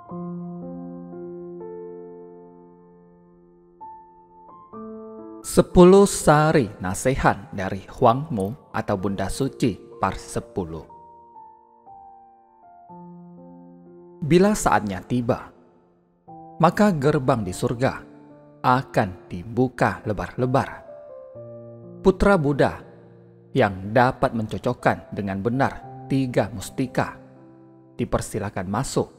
10 sari nasihat dari Huangmu atau Bunda Suci Part 10. Bila saatnya tiba, maka gerbang di surga akan dibuka lebar-lebar. Putra Buddha yang dapat mencocokkan dengan benar 3 mustika dipersilakan masuk.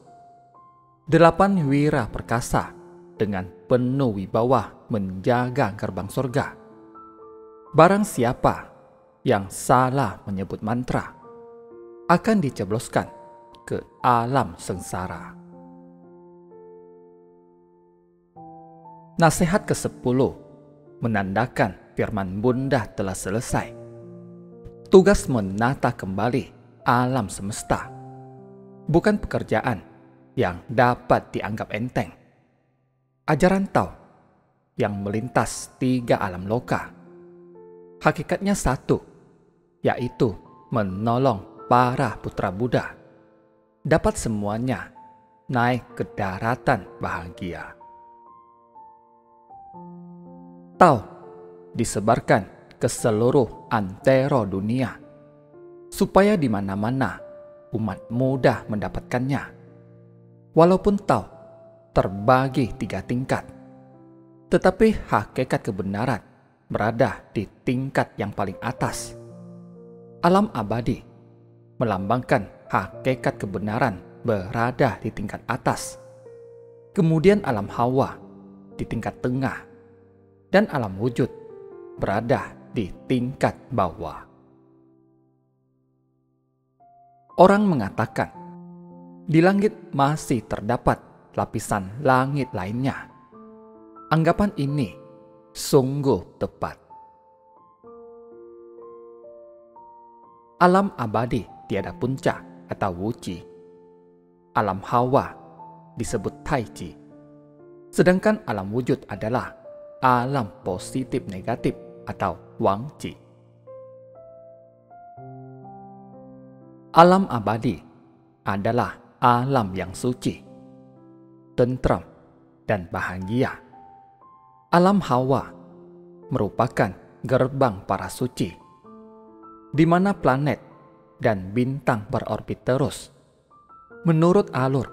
8 wira perkasa dengan penuh wibawa menjaga gerbang surga. Barang siapa yang salah menyebut mantra akan dicebloskan ke alam sengsara. Nasihat ke-10 menandakan firman Bunda telah selesai. Tugas menata kembali alam semesta bukan pekerjaan yang dapat dianggap enteng. Ajaran Tao yang melintas 3 alam loka, hakikatnya satu, yaitu menolong para putra Buddha dapat semuanya naik ke daratan bahagia. Tao disebarkan ke seluruh antero dunia supaya di mana-mana umat mudah mendapatkannya. Walaupun Tao terbagi 3 tingkat, tetapi hakikat kebenaran berada di tingkat yang paling atas. Alam abadi melambangkan hakikat kebenaran berada di tingkat atas. Kemudian alam hawa di tingkat tengah, dan alam wujud berada di tingkat bawah. Orang mengatakan di langit masih terdapat lapisan langit lainnya. Anggapan ini sungguh tepat. Alam abadi tiada puncak atau wuci. Alam hawa disebut taiji. Sedangkan alam wujud adalah alam positif negatif atau wangci. Alam abadi adalah alam yang suci, tentram, dan bahagia. Alam hawa merupakan gerbang para suci, di mana planet dan bintang berorbit terus menurut alur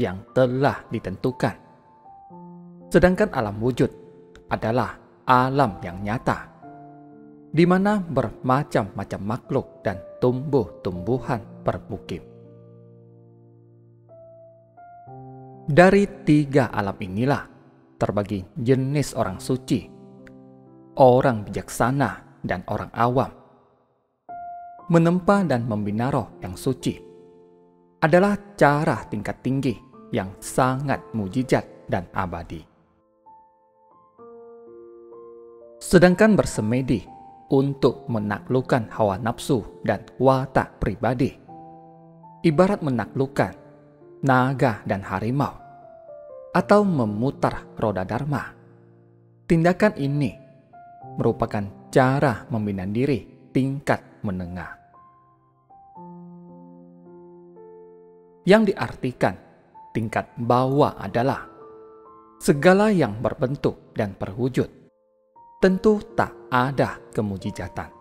yang telah ditentukan. Sedangkan alam wujud adalah alam yang nyata, di mana bermacam-macam makhluk dan tumbuh-tumbuhan bermukim. Dari 3 alam inilah terbagi jenis orang suci, orang bijaksana, dan orang awam. Menempa dan membina roh yang suci adalah cara tingkat tinggi yang sangat mujizat dan abadi. Sedangkan bersemedi untuk menaklukkan hawa nafsu dan watak pribadi, ibarat menaklukkan naga dan harimau, atau memutar roda dharma. Tindakan ini merupakan cara membina diri tingkat menengah. Yang diartikan tingkat bawah adalah segala yang berbentuk dan berwujud tentu tak ada kemujizatan.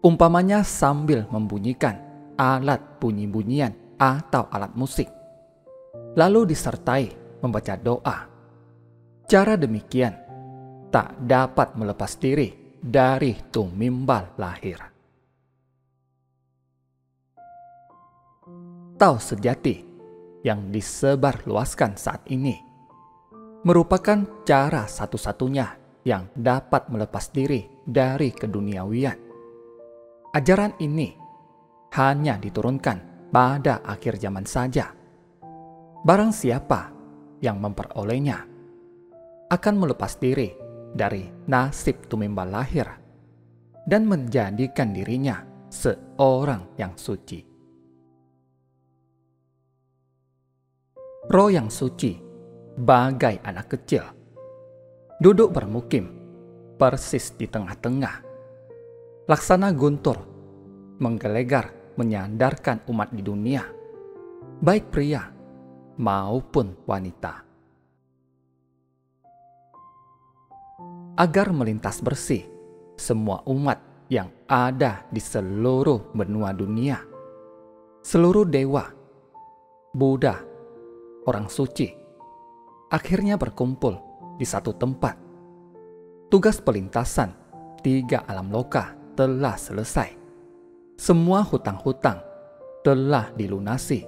Umpamanya sambil membunyikan alat bunyi-bunyian atau alat musik, lalu disertai membaca doa. Cara demikian tak dapat melepas diri dari tumimbal lahir. Tao sejati yang disebarluaskan saat ini merupakan cara satu-satunya yang dapat melepas diri dari keduniawian. Ajaran ini hanya diturunkan pada akhir zaman saja. Barang siapa yang memperolehnya akan melepas diri dari nasib tumimbal lahir dan menjadikan dirinya seorang yang suci. Roh yang suci bagai anak kecil, duduk bermukim persis di tengah-tengah, laksana guntur menggelegar menyadarkan umat di dunia, baik pria maupun wanita, agar melintas bersih semua umat yang ada di seluruh benua dunia. Seluruh dewa, Buddha, orang suci, akhirnya berkumpul di satu tempat. Tugas pelintasan 3 alam loka telah selesai. Semua hutang-hutang telah dilunasi.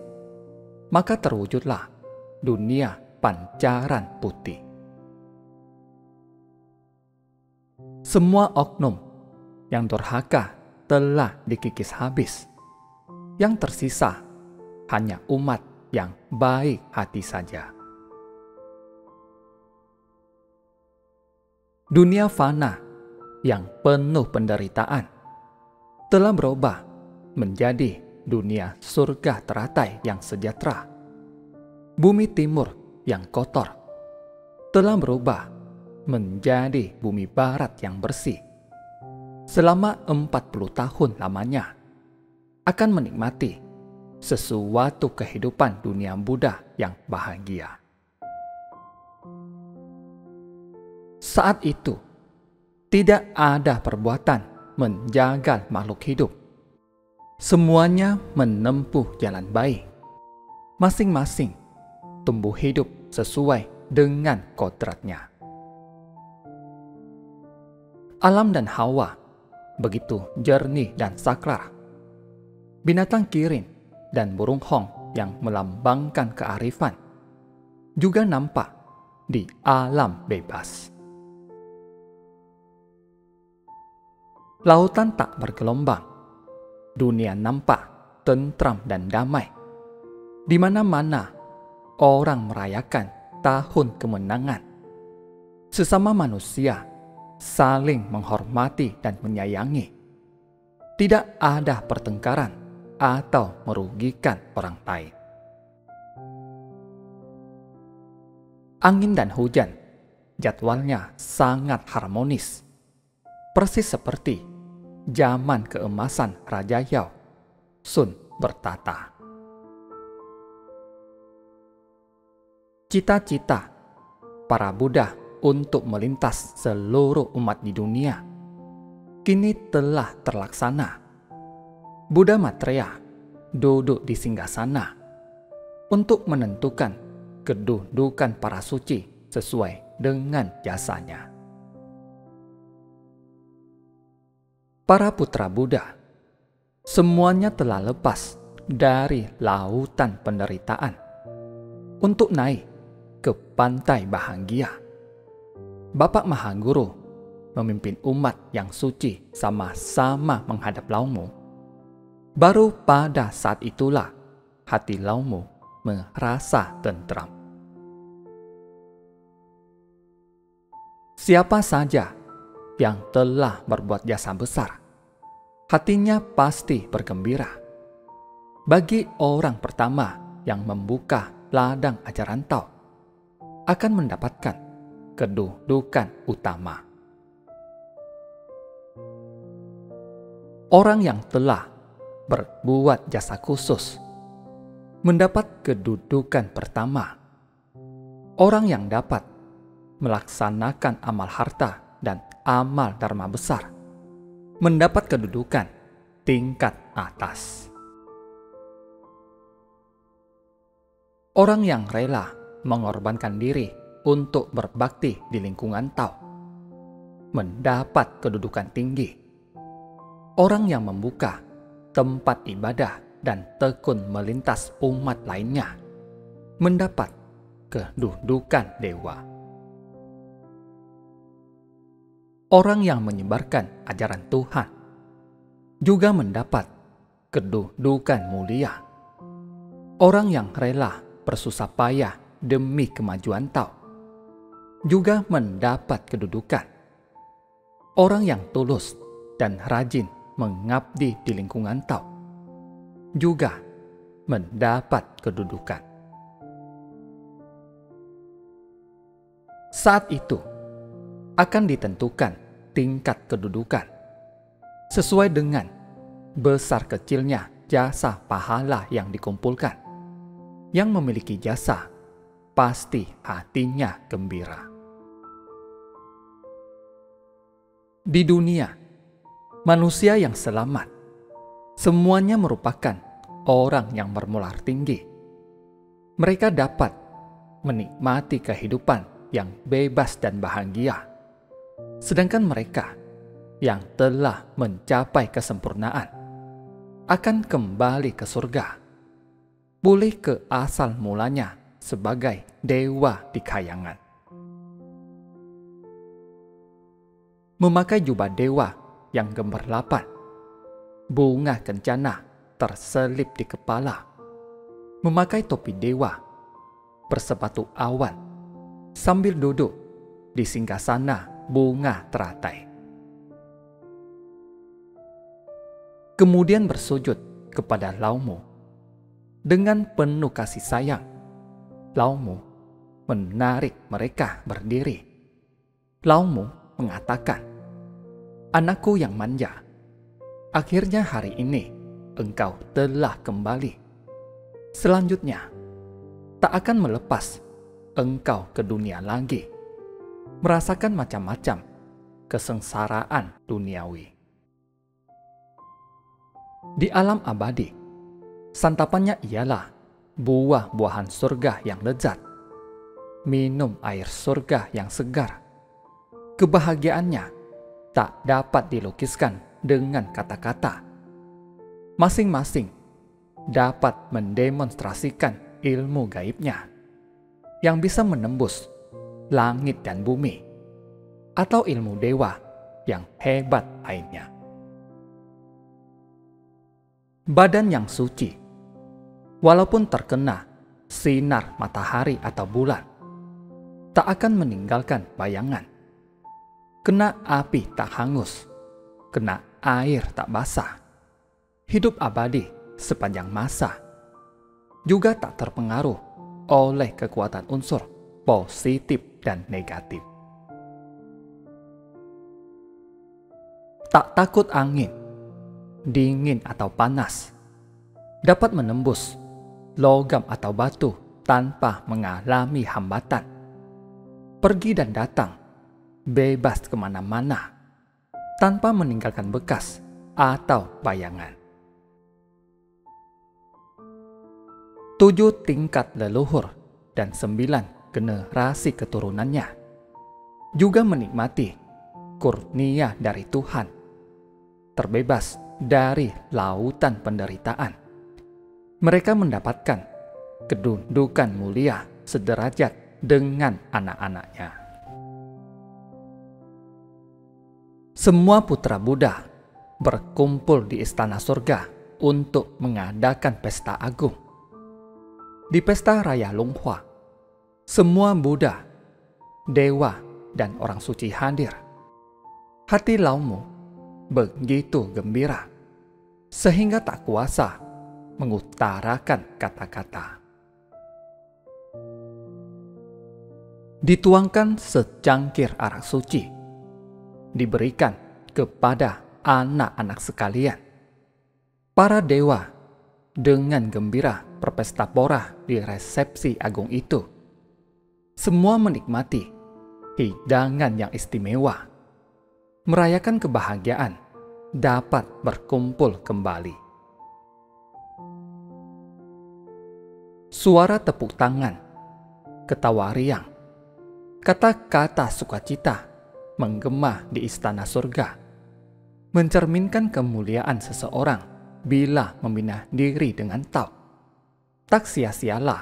Maka terwujudlah dunia pancaran putih. Semua oknum yang durhaka telah dikikis habis. Yang tersisa hanya umat yang baik hati saja. Dunia fana yang penuh penderitaan telah berubah menjadi dunia surga teratai yang sejahtera. Bumi timur yang kotor telah berubah menjadi bumi barat yang bersih. Selama 40 tahun lamanya akan menikmati sesuatu kehidupan dunia Buddha yang bahagia. Saat itu, tidak ada perbuatan menjagal makhluk hidup. Semuanya menempuh jalan baik. Masing-masing tumbuh hidup sesuai dengan kodratnya. Alam dan hawa begitu jernih dan saklar. Binatang kirin dan burung hong yang melambangkan kearifan juga nampak di alam bebas. Lautan tak bergelombang. Dunia nampak tentram dan damai. Di mana-mana orang merayakan tahun kemenangan. Sesama manusia saling menghormati dan menyayangi. Tidak ada pertengkaran atau merugikan orang lain. Angin dan hujan jadwalnya sangat harmonis. Persis seperti zaman keemasan Raja Yao, Sun bertata. Cita-cita para Buddha untuk melintas seluruh umat di dunia kini telah terlaksana. Buddha Maitreya duduk di singgasana untuk menentukan kedudukan para suci sesuai dengan jasanya. Para putra Buddha semuanya telah lepas dari lautan penderitaan untuk naik ke pantai bahagia. Bapak Mahaguru memimpin umat yang suci sama-sama menghadap Laumu. Baru pada saat itulah hati Laumu merasa tentram. Siapa saja yang telah berbuat jasa besar, hatinya pasti bergembira. Bagi orang pertama yang membuka ladang ajaran Tao akan mendapatkan kedudukan utama. Orang yang telah berbuat jasa khusus mendapat kedudukan pertama. Orang yang dapat melaksanakan amal harta dan amal dharma besar mendapat kedudukan tingkat atas. Orang yang rela mengorbankan diri untuk berbakti di lingkungan Tao mendapat kedudukan tinggi. Orang yang membuka tempat ibadah dan tekun melintas umat lainnya mendapat kedudukan dewa. Orang yang menyebarkan ajaran Tuhan juga mendapat kedudukan mulia. Orang yang rela bersusah payah demi kemajuan Tao juga mendapat kedudukan. Orang yang tulus dan rajin mengabdi di lingkungan Tao juga mendapat kedudukan. Saat itu akan ditentukan tingkat kedudukan sesuai dengan besar kecilnya jasa pahala yang dikumpulkan. Yang memiliki jasa, pasti hatinya gembira. Di dunia, manusia yang selamat, semuanya merupakan orang yang bermoral tinggi. Mereka dapat menikmati kehidupan yang bebas dan bahagia. Sedangkan mereka yang telah mencapai kesempurnaan akan kembali ke surga, pulih ke asal mulanya sebagai dewa di kayangan. Memakai jubah dewa yang gemerlapan, bunga kencana terselip di kepala, memakai topi dewa, bersepatu awan, sambil duduk di singgasana bunga teratai. Kemudian bersujud kepada Laumu. Dengan penuh kasih sayang, Laumu menarik mereka berdiri. Laumu mengatakan, "Anakku yang manja, akhirnya hari ini engkau telah kembali. Selanjutnya, tak akan melepas engkau ke dunia lagi, merasakan macam-macam kesengsaraan duniawi." Di alam abadi, santapannya ialah buah-buahan surga yang lezat, minum air surga yang segar. Kebahagiaannya tak dapat dilukiskan dengan kata-kata. Masing-masing dapat mendemonstrasikan ilmu gaibnya yang bisa menembus langit dan bumi, atau ilmu dewa yang hebat lainnya. Badan yang suci, walaupun terkena sinar matahari atau bulan, tak akan meninggalkan bayangan. Kena api tak hangus, kena air tak basah. Hidup abadi sepanjang masa, juga tak terpengaruh oleh kekuatan unsur positif dan negatif. Tak takut angin, dingin atau panas, dapat menembus logam atau batu tanpa mengalami hambatan. Pergi dan datang, bebas kemana-mana, tanpa meninggalkan bekas atau bayangan. 7 tingkat leluhur dan 9 generasi keturunannya juga menikmati kurnia dari Tuhan, terbebas dari lautan penderitaan. Mereka mendapatkan kedudukan mulia sederajat dengan anak-anaknya. Semua putra Buddha berkumpul di istana surga untuk mengadakan pesta agung. Di pesta raya Lunghua, semua Buddha, dewa, dan orang suci hadir. Hati Laumu begitu gembira sehingga tak kuasa mengutarakan kata-kata. Dituangkan secangkir arak suci, diberikan kepada anak-anak sekalian. Para dewa dengan gembira berpesta pora di resepsi agung itu. Semua menikmati hidangan yang istimewa, merayakan kebahagiaan dapat berkumpul kembali. Suara tepuk tangan, ketawa riang, kata-kata sukacita menggema di istana surga, mencerminkan kemuliaan seseorang bila membina diri dengan taub. Tak sia-sialah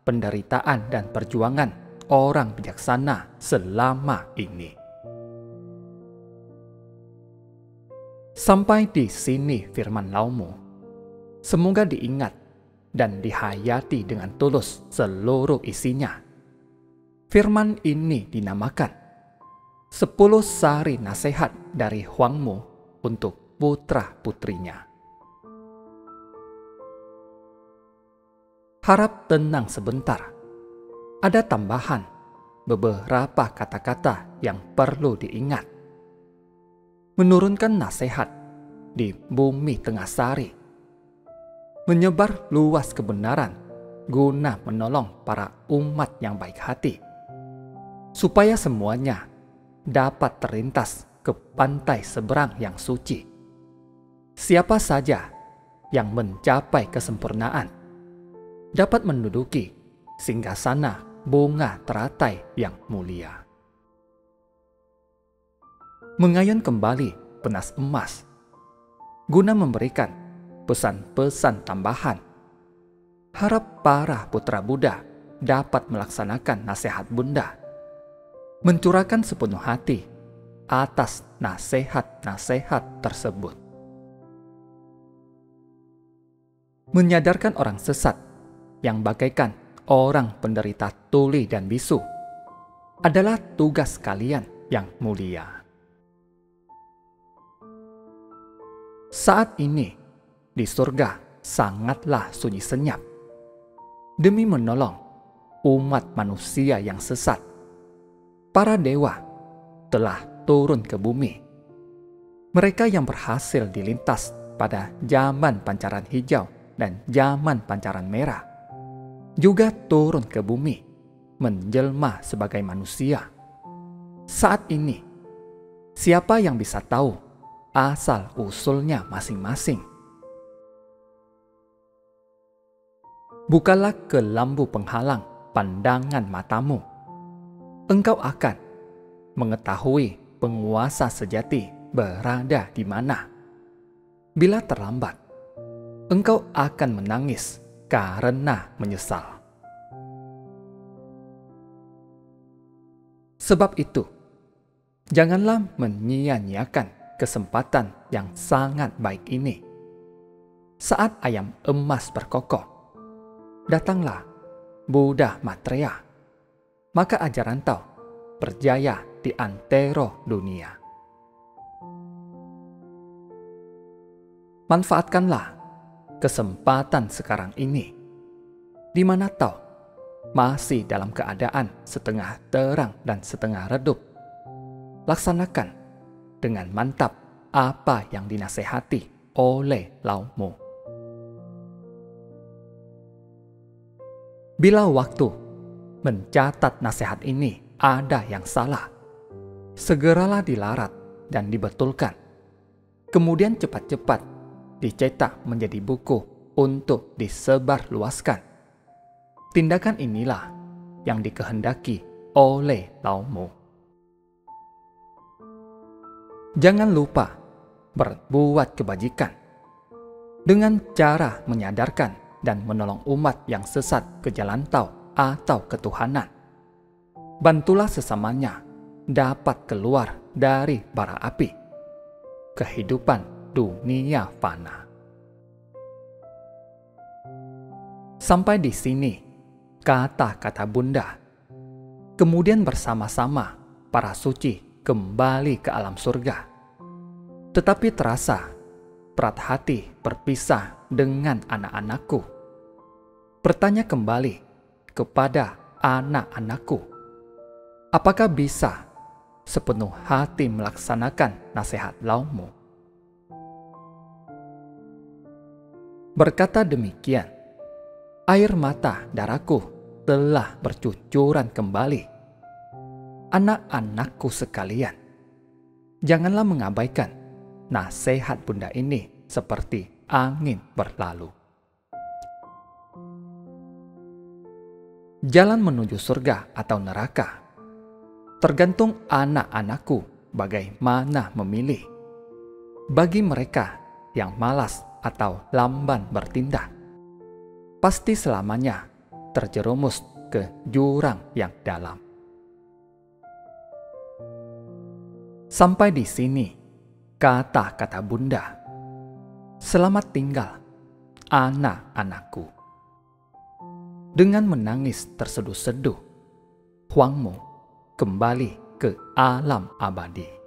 penderitaan dan perjuangan orang bijaksana selama ini. Sampai di sini firman Laumu, semoga diingat dan dihayati dengan tulus seluruh isinya. Firman ini dinamakan 10 sari nasihat dari Huangmu untuk putra-putrinya. Harap tenang sebentar. Ada tambahan beberapa kata-kata yang perlu diingat. Menurunkan nasihat di bumi tengah sari menyebar luas kebenaran guna menolong para umat yang baik hati, supaya semuanya dapat terlintas ke pantai seberang yang suci. Siapa saja yang mencapai kesempurnaan dapat menduduki singgasana bunga teratai yang mulia. Mengayun kembali penas emas guna memberikan pesan-pesan tambahan, harap para putra Buddha dapat melaksanakan nasihat Bunda, mencurahkan sepenuh hati atas nasihat-nasihat tersebut. Menyadarkan orang sesat yang bagaikan orang penderita tuli dan bisu adalah tugas kalian yang mulia. Saat ini di surga sangatlah sunyi senyap. Demi menolong umat manusia yang sesat, para dewa telah turun ke bumi. Mereka yang berhasil dilintas pada zaman pancaran hijau dan zaman pancaran merah juga turun ke bumi menjelma sebagai manusia. Saat ini, siapa yang bisa tahu asal-usulnya masing-masing? Bukalah kelambu penghalang pandangan matamu. Engkau akan mengetahui penguasa sejati berada di mana. Bila terlambat, engkau akan menangis karena menyesal. Sebab itu, janganlah menyia-nyiakan kesempatan yang sangat baik ini. Saat ayam emas berkokok, datanglah Buddha Maitreya, maka ajaran Tao berjaya di antero dunia. Manfaatkanlah kesempatan sekarang ini, di mana Tao masih dalam keadaan setengah terang dan setengah redup. Laksanakan dengan mantap apa yang dinasehati oleh Lao-mu. Bila waktu mencatat nasihat ini ada yang salah, segeralah dilarat dan dibetulkan. Kemudian cepat-cepat dicetak menjadi buku untuk disebarluaskan. Tindakan inilah yang dikehendaki oleh Lao-mu. Jangan lupa berbuat kebajikan dengan cara menyadarkan dan menolong umat yang sesat ke jalan Tao atau ketuhanan. Bantulah sesamanya dapat keluar dari bara api kehidupan dunia fana. Sampai di sini kata-kata Bunda. Kemudian bersama-sama para suci kembali ke alam surga. Tetapi terasa berat hati berpisah dengan anak-anakku. Bertanya kembali kepada anak-anakku, apakah bisa sepenuh hati melaksanakan nasihat Lao-mu? Berkata demikian, air mata darahku telah bercucuran kembali. Anak-anakku sekalian, janganlah mengabaikan nasihat Bunda ini seperti angin berlalu. Jalan menuju surga atau neraka tergantung anak-anakku bagaimana memilih. Bagi mereka yang malas atau lamban bertindak, pasti selamanya terjerumus ke jurang yang dalam. Sampai di sini kata-kata Bunda. Selamat tinggal, anak-anakku. Dengan menangis terseduh-seduh, Huangmu kembali ke alam abadi.